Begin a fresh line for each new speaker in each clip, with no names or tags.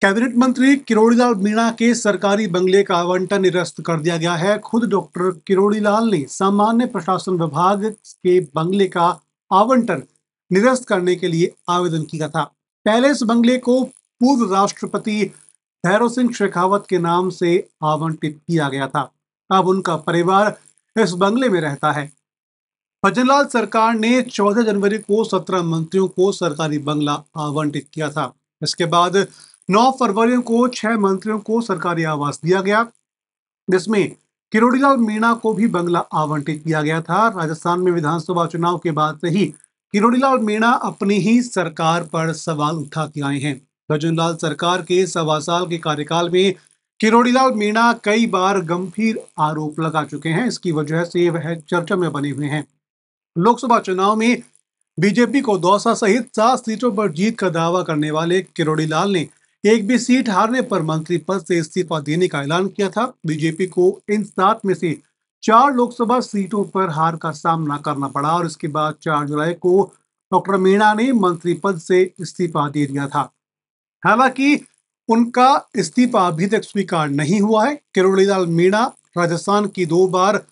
Cabinet मंत्री किरोड़ीलाल मीणा के सरकारी बंगले का आवंटन निरस्त कर दिया गया है। खुद डॉक्टर किरोड़ीलाल ने सामान्य प्रशासन विभाग के बंगले का आवंटन निरस्त करने के लिए आवेदन किया था। पहले इस बंगले को पूर्व राष्ट्रपति भैरों सिंह शेखावत के नाम से आवंटित किया गया था। अब उनका परिवार इस बंगले में रहता है। भजनलाल सरकार ने 14 जनवरी को 17 मंत्रियों को सरकारी बंगला आवंटित किया था। इसके बाद 9 फरवरी को 6 मंत्रियों को सरकारी आवास दिया गया, जिसमें किरोड़ीलाल मीणा को भी बंगला आवंटित किया गया था। राजस्थान में विधानसभा चुनाव के बाद से ही किरोड़ीलाल मीणा अपनी ही सरकार पर सवाल उठाते आए हैं। भजनलाल सरकार के 1.25 साल के कार्यकाल में किरोड़ीलाल मीणा कई बार गंभीर आरोप लगा चुके हैं। इसकी वजह से वह चर्चा में बने हुए हैं। लोकसभा चुनाव में बीजेपी को दौसा सहित 7 सीटों पर जीत का दावा करने वाले किरोड़ीलाल ने एक भी सीट हारने पर मंत्री पद से इस्तीफा देने का ऐलान किया था। बीजेपी को इन 7 में से 4 लोकसभा सीटों पर हार का सामना करना पड़ा और इसके बाद 4 जुलाई को डॉक्टर मीणा ने मंत्री पद से इस्तीफा दे दिया था। हालांकि उनका इस्तीफा अभी तक स्वीकार नहीं हुआ है। किरोड़ीलाल मीणा राजस्थान की 2 बार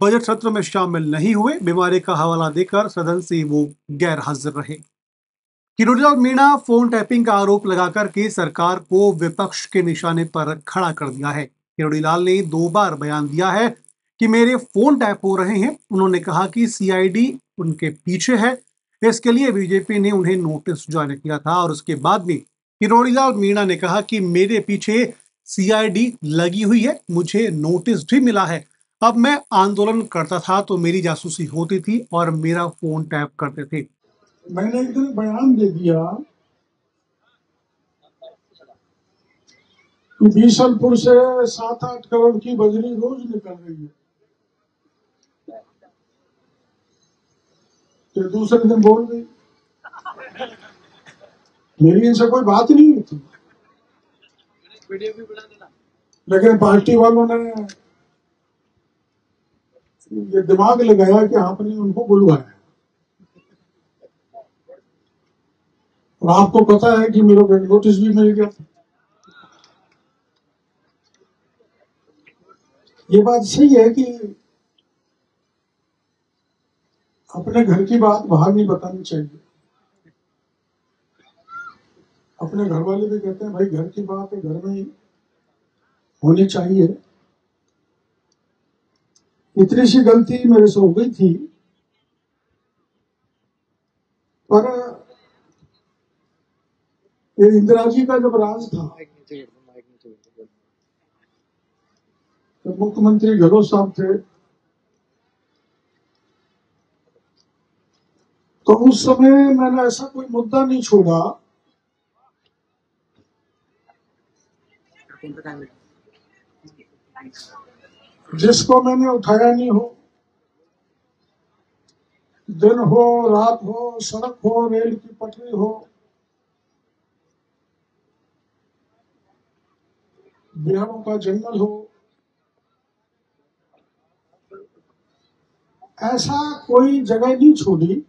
बजट सत्र में शामिल नहीं हुए। बीमारी का हवाला देकर सदन से वो गैर हाजिर रहे। किरोड़ीलाल मीणा फोन टैपिंग का आरोप लगाकर के सरकार को विपक्ष के निशाने पर खड़ा कर दिया है। किरोड़ीलाल ने 2 बार बयान दिया है कि मेरे फोन टैप हो रहे हैं। उन्होंने कहा कि सीआईडी उनके पीछे है। इसके लिए बीजेपी ने उन्हें नोटिस जारी किया था और उसके बाद में किरोड़ीलाल मीणा ने कहा कि मेरे पीछे सीआईडी लगी हुई है, मुझे नोटिस भी मिला है। अब मैं आंदोलन करता था तो मेरी जासूसी होती थी और मेरा फोन टैप करते थे।
मैंने एक दिन बयान दे दिया कि बीसलपुर से 7-8 करोड़ की बजरी रोज निकल रही है। तो दूसरे दिन बोल गई। मेरी इनसे कोई बात नहीं हुई थी, लेकिन पार्टी वालों ने ये दिमाग लगाया कि आपने उनको बुलवाया। और आपको पता है कि मेरे को नोटिस भी मिल गया था। ये बात सही है कि अपने घर की बात बाहर नहीं बतानी चाहिए। अपने घर वाले भी कहते हैं भाई घर की बात है घर में ही होनी चाहिए। इतनी सी गलती मेरे से हो गई थी, पर ये इंदिरा जी का जब राज था तो मुख्यमंत्री गहलोत साहब थे, तो उस समय मैंने ऐसा कोई मुद्दा नहीं छोड़ा जिसको मैंने उठाया नहीं हो। दिन हो रात हो, सड़क हो, रेल की पटरी हो, बिहारों का जंगल हो, ऐसा कोई जगह नहीं छोड़ी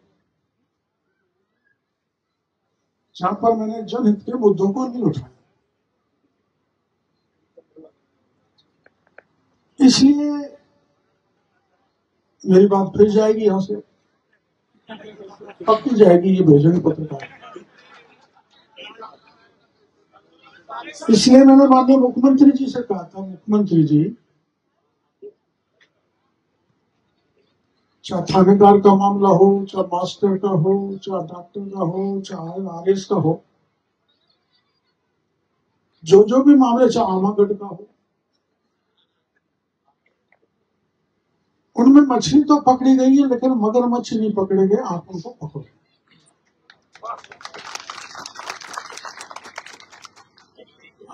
जहां पर मैंने जनहित के मुद्दों को नहीं उठाया। इसलिए मेरी बात फिर जाएगी यहां से, पक्की जाएगी ये भेजने पत्रकार। इसलिए मैंने माननीय मुख्यमंत्री जी से कहा था, मुख्यमंत्री जी चाहे थानेदार का मामला हो, चाहे मास्टर का हो, चाहे डॉक्टर का हो, चाहे आरएस का हो, जो भी मामले, चाहे आमागढ़ का हो, उनमें मछली तो पकड़ी गई है लेकिन मगरमच्छ नहीं पकड़े गए, आप उनको पकड़ो।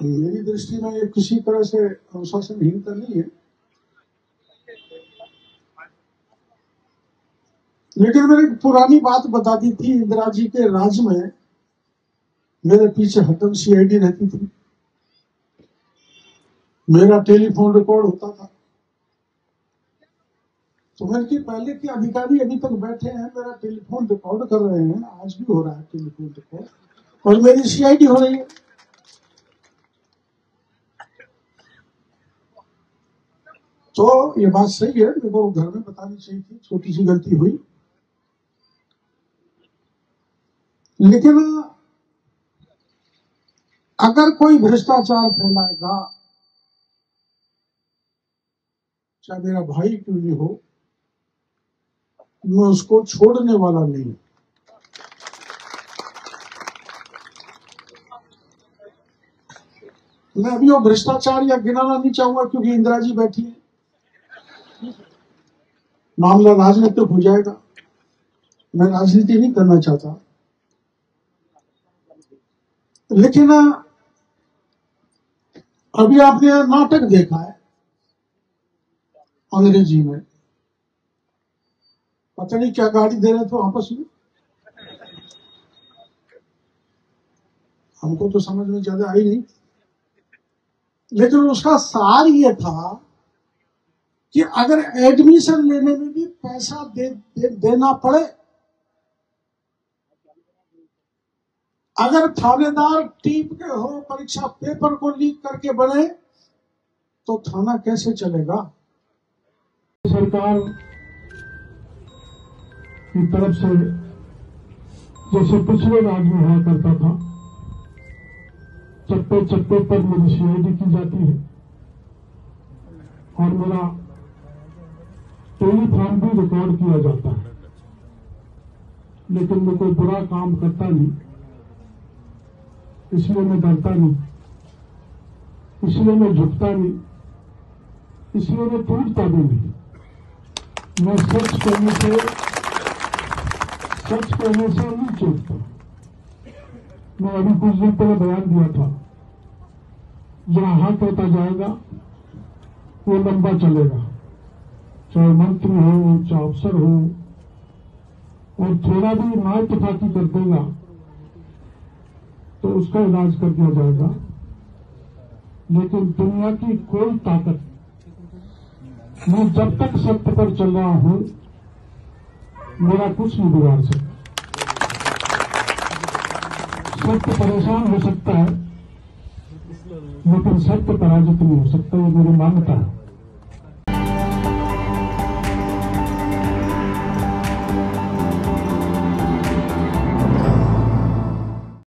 मेरी दृष्टि में ये किसी तरह से अनुशासनहीनता नहीं है, लेकिन मैंने पुरानी बात बता दी थी। इंदिरा जी के राज में मेरे पीछे हरदम सीआईडी रहती थी, मेरा टेलीफोन रिकॉर्ड होता था। तो मैंने कि पहले के अधिकारी अभी तक बैठे हैं, मेरा टेलीफोन रिकॉर्ड कर रहे हैं, आज भी हो रहा है टेलीफोन रिकॉर्ड, और मेरी सीआईडी हो रही है। तो ये बात सही है, मेरे को घर में बतानी चाहिए थी, छोटी सी गलती हुई। लेकिन अगर कोई भ्रष्टाचार फैलाएगा, चाहे मेरा भाई क्यों नहीं हो, मैं उसको छोड़ने वाला नहीं। मैं अभी वो भ्रष्टाचार या गिनाना नहीं चाहूंगा, क्योंकि इंदिरा जी बैठी है, मामला राजनीतिक हो जाएगा। मैं राजनीति नहीं करना चाहता। लेकिन अभी आपने नाटक देखा है अंग्रेजी में, पता नहीं क्या गाड़ी दे रहे थे आपस में, हमको तो समझ में ज्यादा आई नहीं। लेकिन उसका सार ये था कि अगर एडमिशन लेने में भी पैसा देना पड़े, अगर थानेदार टीम के हो, परीक्षा पेपर को लीक करके बने, तो थाना कैसे चलेगा?
सरकार की तरफ से जैसे पिछले राज्य में हुआ करता था, चप्पे चप्पे पर मेरी सीआईडी की जाती है और मेरा टेलीफोन भी रिकॉर्ड किया जाता है। लेकिन मैं कोई बुरा काम करता नहीं, इसलिए मैं डरता नहीं, इसलिए मैं झुकता नहीं, इसलिए मैं टूटता भी नहीं। मैं सच कहने से नहीं चूकता। मैं अभी कुछ दिन पहले बयान दिया था, जहां हाथ होता जाएगा वो लंबा चलेगा, चाहे मंत्री हो, चाहे अफसर हो, और थोड़ा भी ना इत्तेफाकी कर देगा तो उसका इलाज कर दिया जाएगा। लेकिन दुनिया की कोई ताकत, मैं जब तक सत्य पर चल रहा हूं, मेरा कुछ नहीं बिगाड़ सकता। सत्य परेशान हो सकता है, लेकिन सत्य पराजित नहीं हो सकता, ये मेरी मान्यता है।